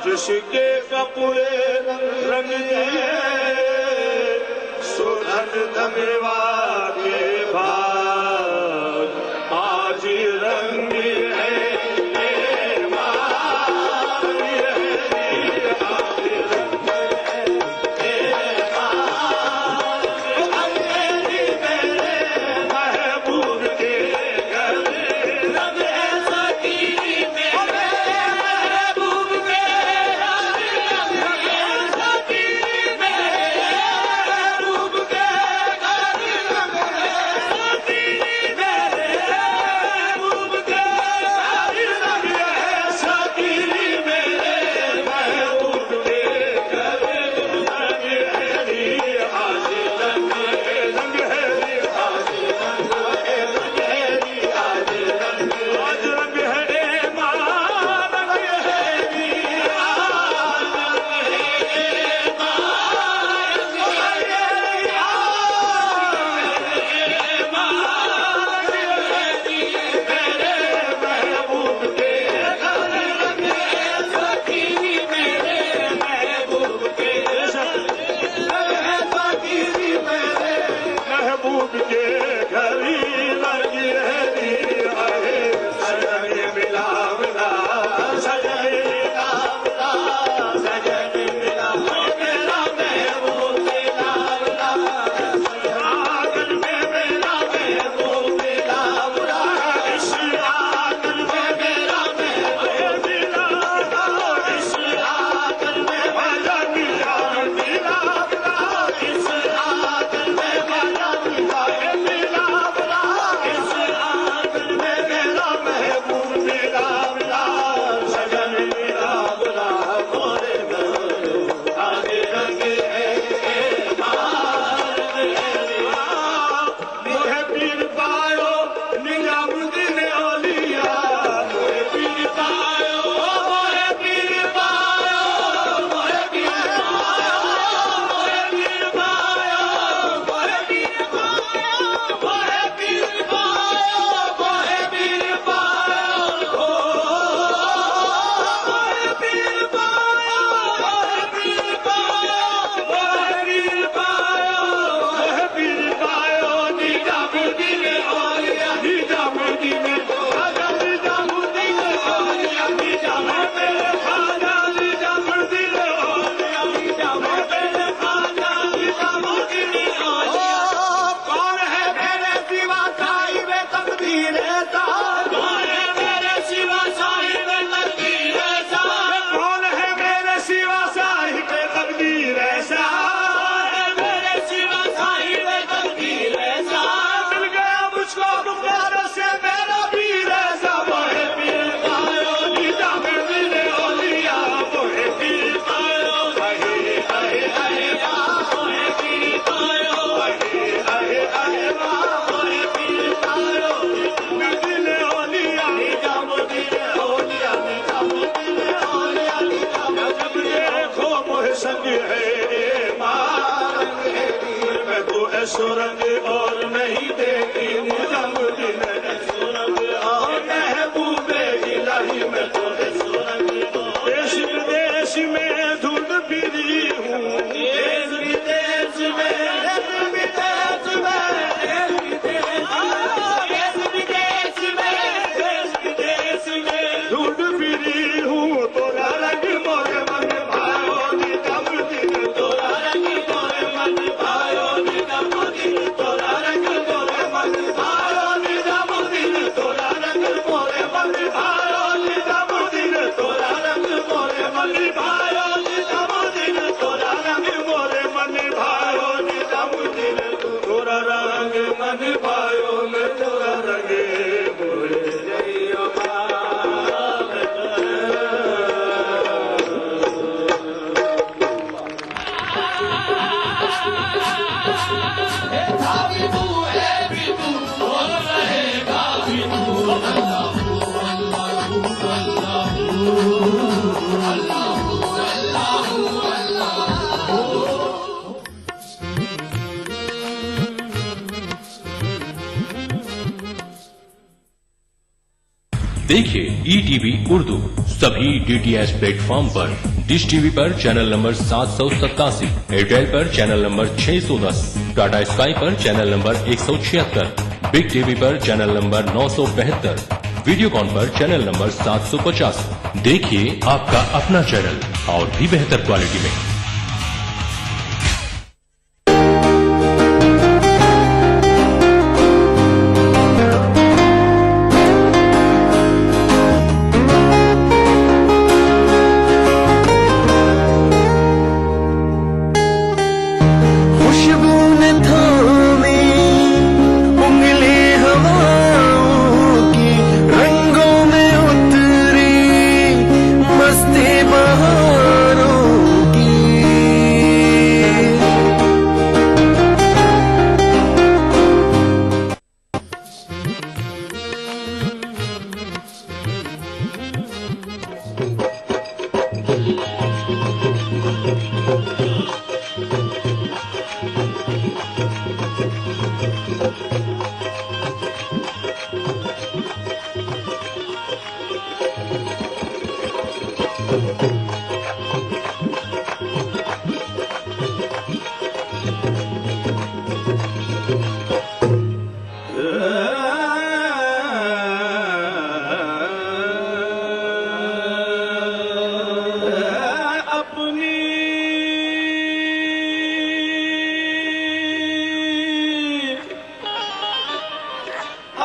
जिसके कपूरे रंग सुधन धमेवा के भाग आज रंग है सुरंग और नहीं देखी निजामुद्दीन सुरंग और महबूबे इलाही में तो सुरंग देश विदेश में ढूंढ फिरी हूँ देश विदेश में ढूंढ फिरी हूँ तोरा रंग मोरे मन भायो निजामुद्दीन तोरा रंग मोरे मन भायो निजामुद्दीन तोरा रंग मोरे मन भायो निजामुद्दीन तोरा रंग मोरे मन भायो निजामुद्दीन तोरा रंग मोरे मन भायो निजामुद्दीन तोरा रंग मोरे मन भायो निजामुद्दीन तोरा रंग मन भायो मैं तोरा रंग मोरे जइयो देखिए ईटीवी उर्दू सभी डीटीएच प्लेटफॉर्म पर डिश टीवी पर चैनल नंबर 787, एयरटेल पर चैनल नंबर 610, टाटा स्काई पर चैनल नंबर 176, बिग टीवी पर चैनल नंबर 972, वीडियोकॉन पर चैनल नंबर 750। देखिए आपका अपना चैनल और भी बेहतर क्वालिटी में।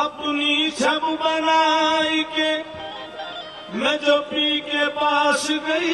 अपनी छब बनाई के मैं जो पी के पास गई,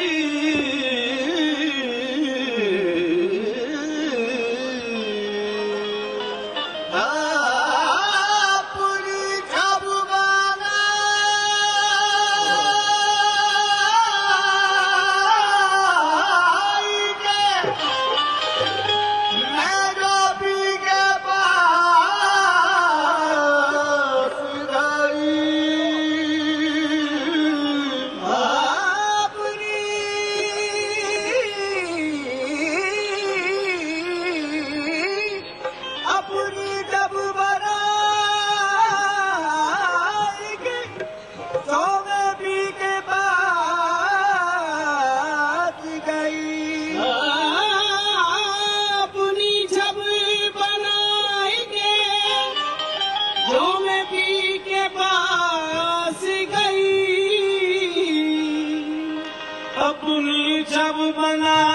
अपनी जब बनाई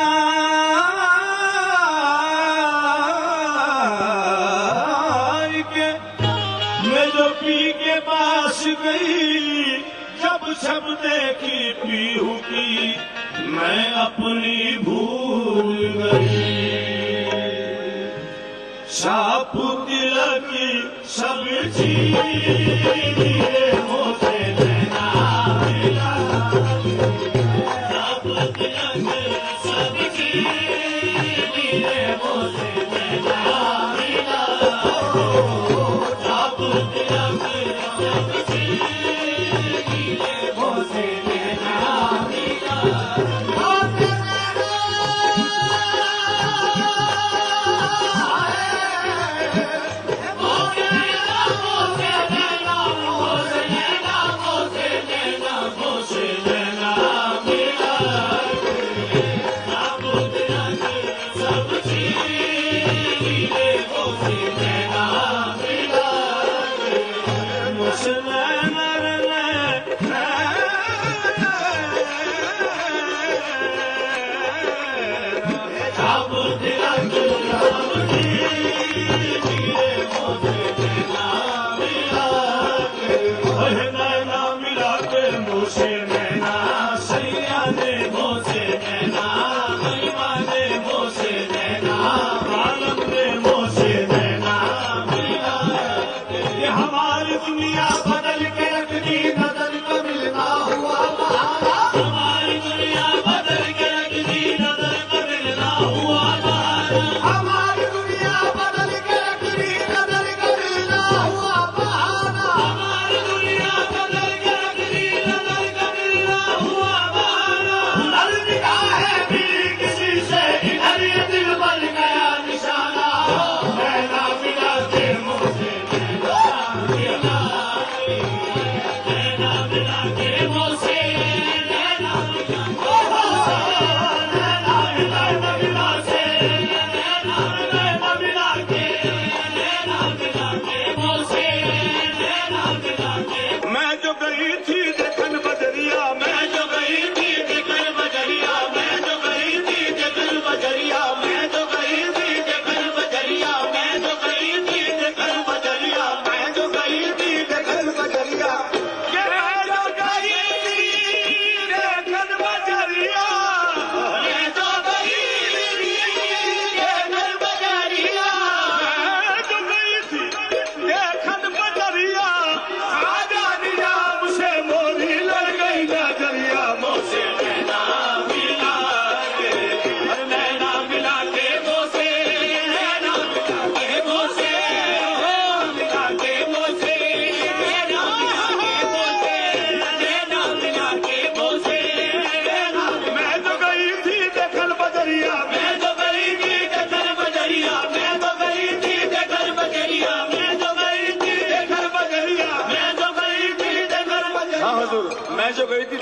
के मैं जो पी के पास गई, जब सब देखी पीहू की मैं अपनी भूल गई। साप तिलक सब चीज होते देना मिला,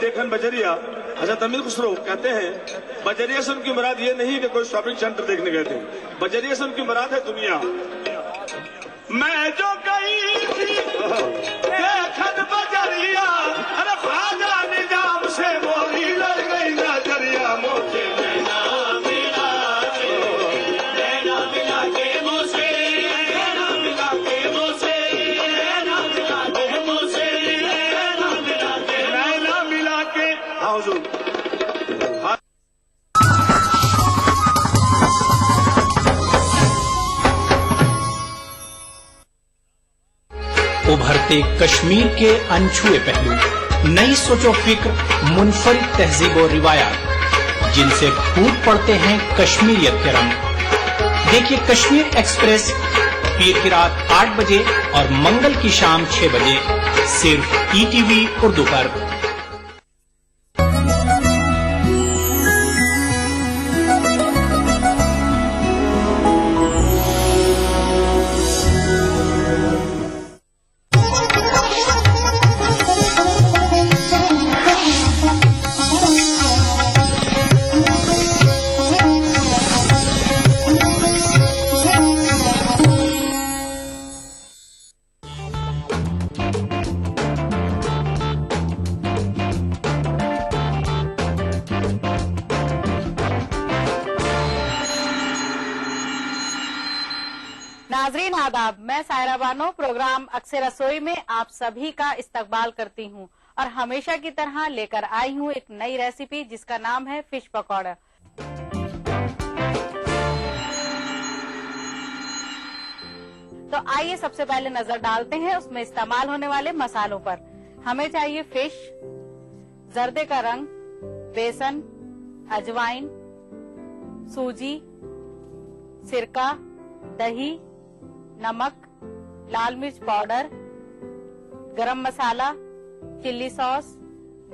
देखन बजरिया। हज़रत अमीर खुसरो कहते हैं बजरिया से उनकी मुराद ये नहीं कि कोई शॉपिंग सेंटर देखने गए थे, बजरिया से उनकी मुराद है दुनिया। मैं जो गई थी देखन बजरिया, अरे ख्वाजा निजाम से मोरी लड़ गई नजरिया। मोती नैना मिला के, नैना मिला के मोसे, नैना मिला के मोसे, नैना मिला के मोसे, नैना मिला के, नैना मिला के। हाँ हुजूर। उभरते कश्मीर के अनछुए पहलू, नई सोचो फिक्र, मुनफरिद तहजीब और रिवायात जिनसे फूट पड़ते हैं कश्मीरियत के रंग। देखिए कश्मीर एक्सप्रेस पीर की रात 8 बजे और मंगल की शाम 6 बजे सिर्फ ईटीवी उर्दू पर। नाजरीन आदाब, मैं सायरा बानो प्रोग्राम अक्सर रसोई में आप सभी का इस्तकबाल करती हूं और हमेशा की तरह लेकर आई हूं एक नई रेसिपी जिसका नाम है फिश पकौड़ा। तो आइए सबसे पहले नजर डालते हैं उसमें इस्तेमाल होने वाले मसालों पर। हमें चाहिए फिश, जर्दे का रंग, बेसन, अजवाइन, सूजी, सिरका, दही, नमक, लाल मिर्च पाउडर, गरम मसाला, चिल्ली सॉस,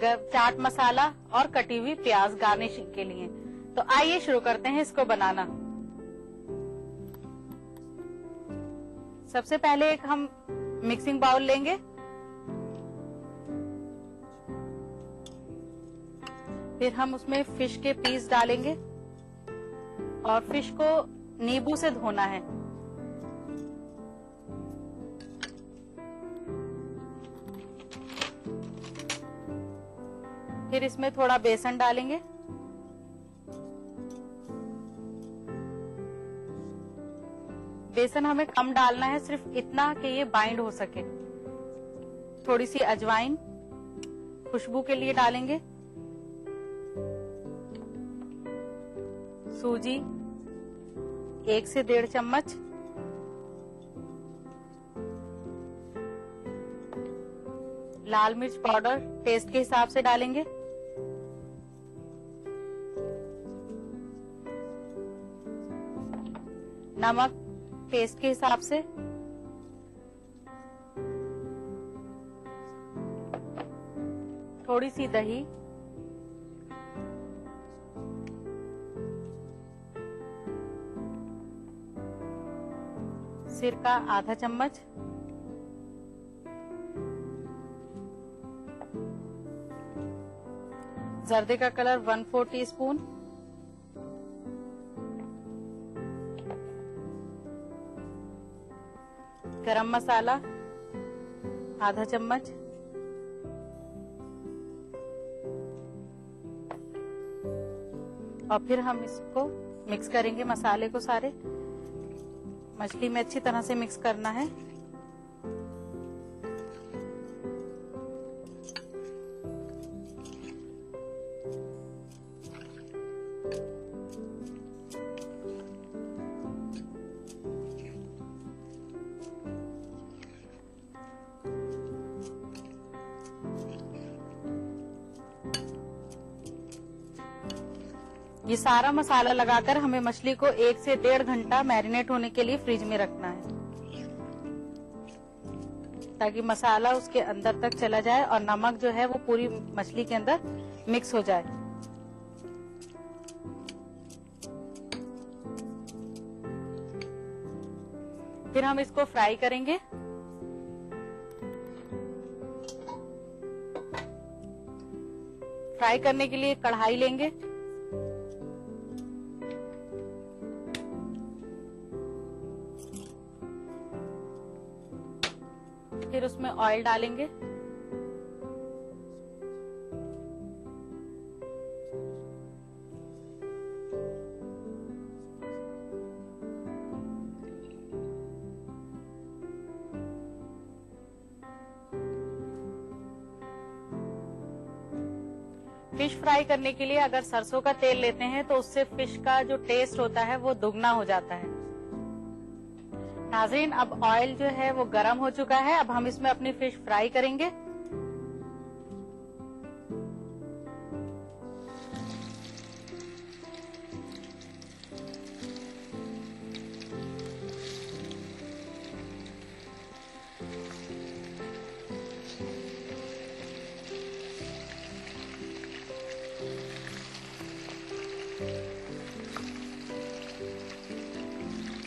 चाट मसाला और कटी हुई प्याज गार्निशिंग के लिए। तो आइए शुरू करते हैं इसको बनाना। सबसे पहले एक हम मिक्सिंग बाउल लेंगे, फिर हम उसमें फिश के पीस डालेंगे और फिश को नींबू से धोना है। फिर इसमें थोड़ा बेसन डालेंगे, बेसन हमें कम डालना है, सिर्फ इतना कि ये बाइंड हो सके। थोड़ी सी अजवाइन खुशबू के लिए डालेंगे, सूजी 1 से 1.5 चम्मच, लाल मिर्च पाउडर टेस्ट के हिसाब से डालेंगे, नमक टेस्ट के हिसाब से, थोड़ी सी दही, सिरका आधा चम्मच, जर्दे का कलर 1/4 टीस्पून, गरम मसाला आधा चम्मच, और फिर हम इसको मिक्स करेंगे मसाले को सारे। मछली में अच्छी तरह से मिक्स करना है। ये सारा मसाला लगाकर हमें मछली को 1 से 1.5 घंटा मैरिनेट होने के लिए फ्रिज में रखना है, ताकि मसाला उसके अंदर तक चला जाए और नमक जो है वो पूरी मछली के अंदर मिक्स हो जाए। फिर हम इसको फ्राई करेंगे। फ्राई करने के लिए कढ़ाई लेंगे। फिर उसमें ऑयल डालेंगे। फिश फ्राई करने के लिए अगर सरसों का तेल लेते हैं तो उससे फिश का जो टेस्ट होता है वो दुगना हो जाता है। नाज़रीन, अब ऑयल जो है वो गरम हो चुका है। अब हम इसमें अपनी फिश फ्राई करेंगे।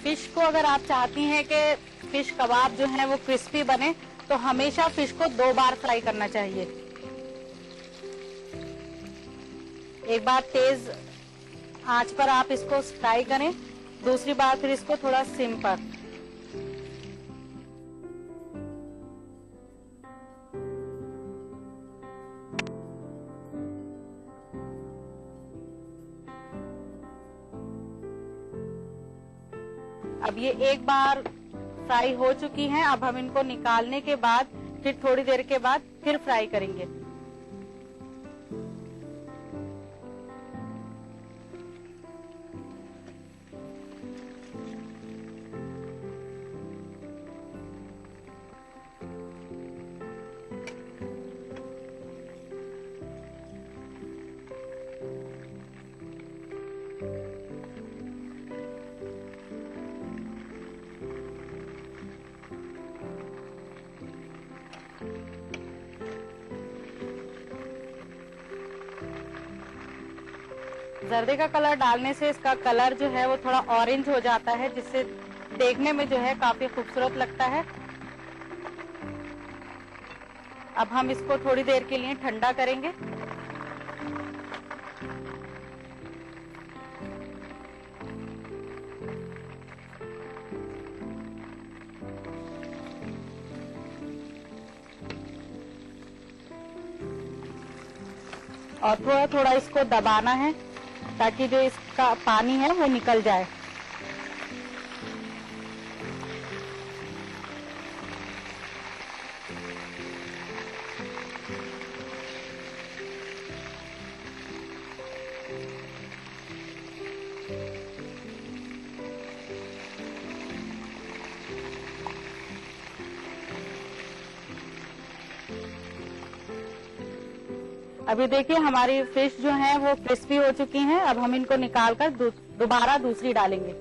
फिश को अगर आप चाहती हैं कि फिश कबाब जो है वो क्रिस्पी बने तो हमेशा फिश को 2 बार फ्राई करना चाहिए। एक बार तेज आंच पर आप इसको फ्राई करें, दूसरी बार फिर इसको थोड़ा सिम पर। अब ये एक बार फ्राई हो चुकी हैं। अब हम इनको निकालने के बाद फिर थोड़ी देर के बाद फिर फ्राई करेंगे। जर्दे का कलर डालने से इसका कलर जो है वो थोड़ा ऑरेंज हो जाता है, जिससे देखने में जो है काफी खूबसूरत लगता है। अब हम इसको थोड़ी देर के लिए ठंडा करेंगे। और थोड़ा थोड़ा इसको दबाना है ताकि जो इसका पानी है वो निकल जाए। अभी देखिए हमारी फिश जो है वो क्रिस्पी हो चुकी हैं। अब हम इनको निकालकर दोबारा दूसरी डालेंगे।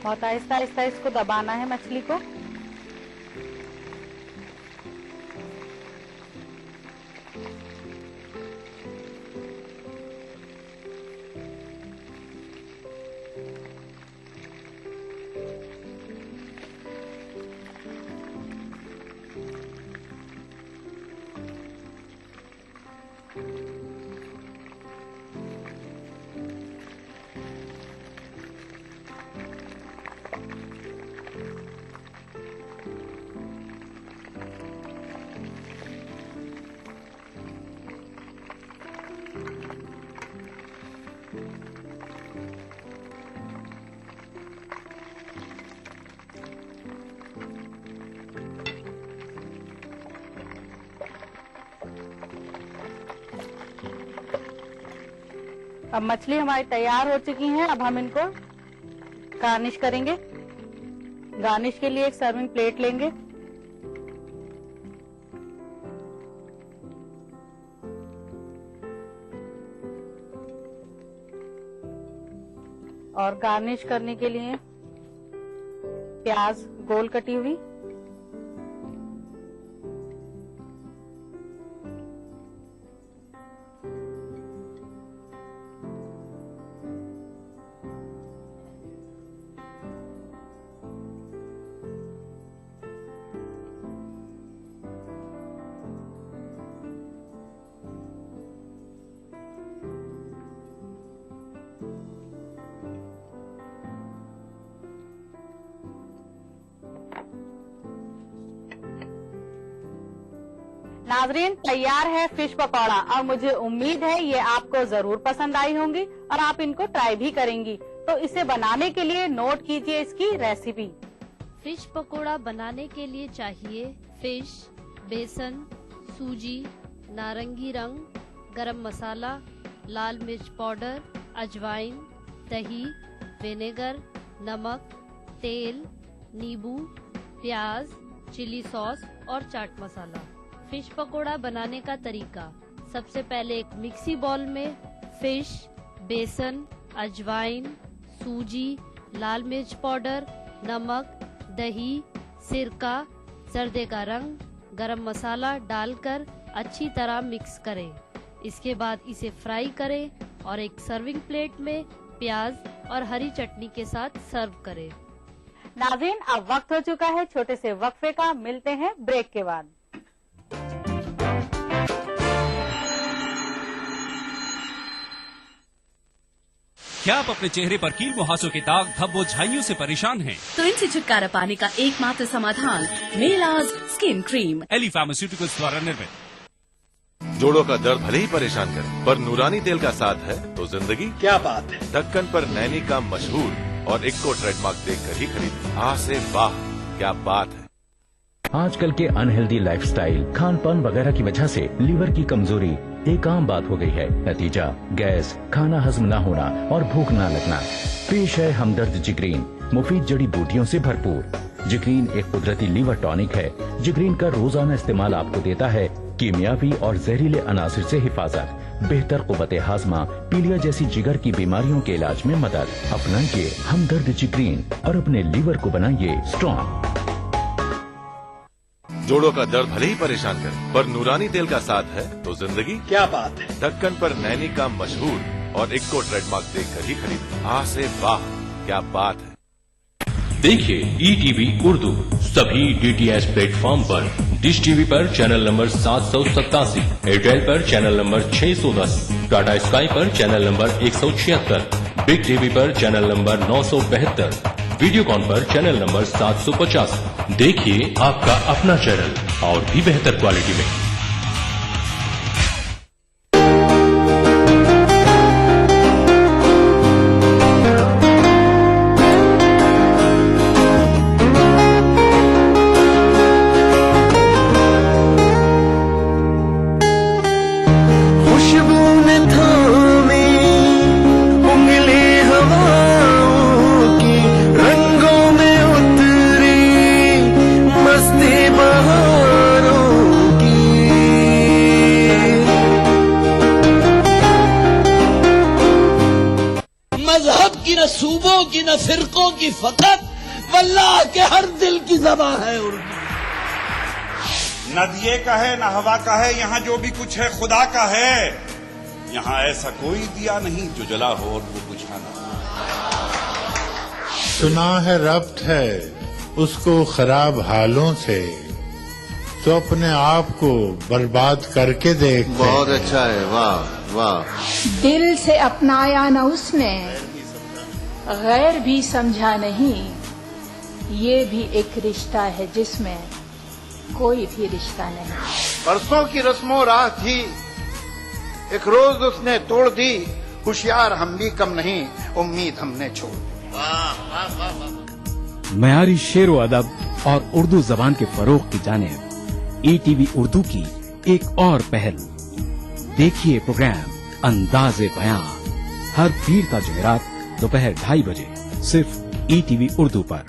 बहुत आहिस्ता आहिस्ता इसको दबाना है मछली को। अब मछली हमारी तैयार हो चुकी है। अब हम इनको गार्निश करेंगे। गार्निश के लिए एक सर्विंग प्लेट लेंगे। और गार्निश करने के लिए प्याज गोल कटी हुई, नाजरीन तैयार है फिश पकौड़ा और मुझे उम्मीद है ये आपको जरूर पसंद आई होंगी और आप इनको ट्राई भी करेंगी। तो इसे बनाने के लिए नोट कीजिए इसकी रेसिपी। फिश पकोड़ा बनाने के लिए चाहिए फिश, बेसन, सूजी, नारंगी रंग, गरम मसाला, लाल मिर्च पाउडर, अजवाइन, दही, विनेगर, नमक, तेल, नींबू, प्याज, चिली सॉस और चाट मसाला। फिश पकोड़ा बनाने का तरीका। सबसे पहले एक मिक्सी बाउल में फिश, बेसन, अजवाइन, सूजी, लाल मिर्च पाउडर, नमक, दही, सिरका, जर्दे का रंग, गरम मसाला डालकर अच्छी तरह मिक्स करें। इसके बाद इसे फ्राई करें और एक सर्विंग प्लेट में प्याज और हरी चटनी के साथ सर्व करें। नाज़रीन अब वक्त हो चुका है छोटे से वक्फे का। मिलते हैं ब्रेक के बाद। क्या आप अपने चेहरे पर कील मुहासों के दाग, धब्बों, झाइयों से परेशान हैं? तो इनसे छुटकारा पाने का एकमात्र समाधान मेलाज स्किन क्रीम एली फार्मास्यूटिकल्स द्वारा निर्मित। जोड़ों का दर्द भले ही परेशान करे, पर नूरानी तेल का साथ है तो जिंदगी क्या बात है। दक्कन पर नैनी का मशहूर और इक्को ट्रेडमार्क देखकर ही खरीदे। आ से वाह क्या बात है। आजकल के अनहेल्दी लाइफस्टाइल, खान-पान वगैरह की वजह से लीवर की कमजोरी एक आम बात हो गई है। नतीजा गैस, खाना हजम न होना और भूख न लगना। पेश है हमदर्द जिग्रीन, मुफीद जड़ी बूटियों से भरपूर। जिग्रीन एक कुदरती लीवर टॉनिक है। जिग्रीन का रोजाना इस्तेमाल आपको देता है कीमियावी और जहरीले अनासिर से हिफाजत, बेहतर कुव्वत हाजमा, पीलिया जैसी जिगर की बीमारियों के इलाज में मदद। अपनाइए हमदर्द जिग्रीन और अपने लीवर को बनाइए स्ट्रॉन्ग। जोड़ों का दर्द भले ही परेशान करे, पर नूरानी तेल का साथ है तो जिंदगी क्या बात है। दक्कन पर नैनी का मशहूर और इक्को ट्रेडमार्क देखकर ही खरीदे। आ से वाह क्या बात है। देखिए ETV उर्दू सभी DTH प्लेटफॉर्म पर। डिश टीवी पर चैनल नंबर 787, एयरटेल पर चैनल नंबर 610, टाटा स्काई पर चैनल नंबर 176, बिग टीवी पर चैनल नंबर 972, वीडियोकॉन पर चैनल नंबर 750। देखिए आपका अपना चैनल और भी बेहतर क्वालिटी में। बहारों की मजहब की, न सूबों की, न फिरकों की, फकत वल्लाह के हर दिल की ज़बां है उर्दू। न दिए का है न हवा का है, यहाँ जो भी कुछ है खुदा का है। यहाँ ऐसा कोई दिया नहीं जो जला हो और वो बुझा ना। सुना है रब्त है उसको खराब हालों से, तो अपने आप को बर्बाद करके देख। बहुत अच्छा है, वाह वाह। दिल से अपनाया न उसने, गैर भी समझा नहीं, ये भी एक रिश्ता है जिसमें कोई भी रिश्ता नहीं। परसों की रस्मों राह थी, एक रोज उसने तोड़ दी, होशियार हम भी कम नहीं, उम्मीद हमने छोड़ दी। मयारी शेर व अदब और उर्दू जबान के फरोग की जानिब ETV उर्दू की एक और पहल। देखिए प्रोग्राम अंदाज़े बयां हर पीर का जुमेरात दोपहर 2:30 बजे सिर्फ ETV उर्दू पर।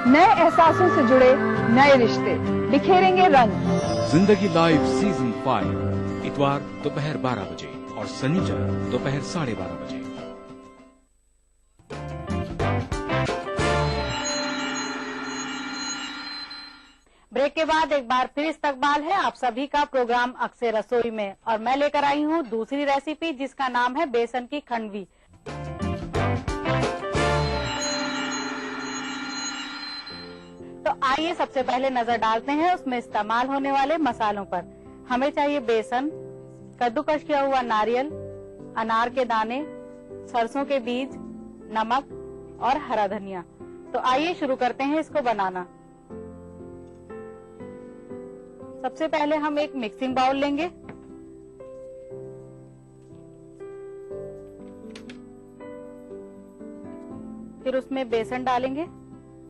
नए एहसासों से जुड़े नए रिश्ते बिखेरेंगे रंग। जिंदगी लाइव सीजन 5 इतवार दोपहर 12 बजे और शनिवार दोपहर 12:30 बजे। ब्रेक के बाद एक बार फिर इस्तकबाल है आप सभी का प्रोग्राम अक्से रसोई में, और मैं लेकर आई हूँ दूसरी रेसिपी जिसका नाम है बेसन की खंडवी। तो आइए सबसे पहले नजर डालते हैं उसमें इस्तेमाल होने वाले मसालों पर। हमें चाहिए बेसन, कद्दूकश किया हुआ नारियल, अनार के दाने, सरसों के बीज, नमक और हरा धनिया। तो आइए शुरू करते हैं इसको बनाना। सबसे पहले हम एक मिक्सिंग बाउल लेंगे, फिर उसमें बेसन डालेंगे,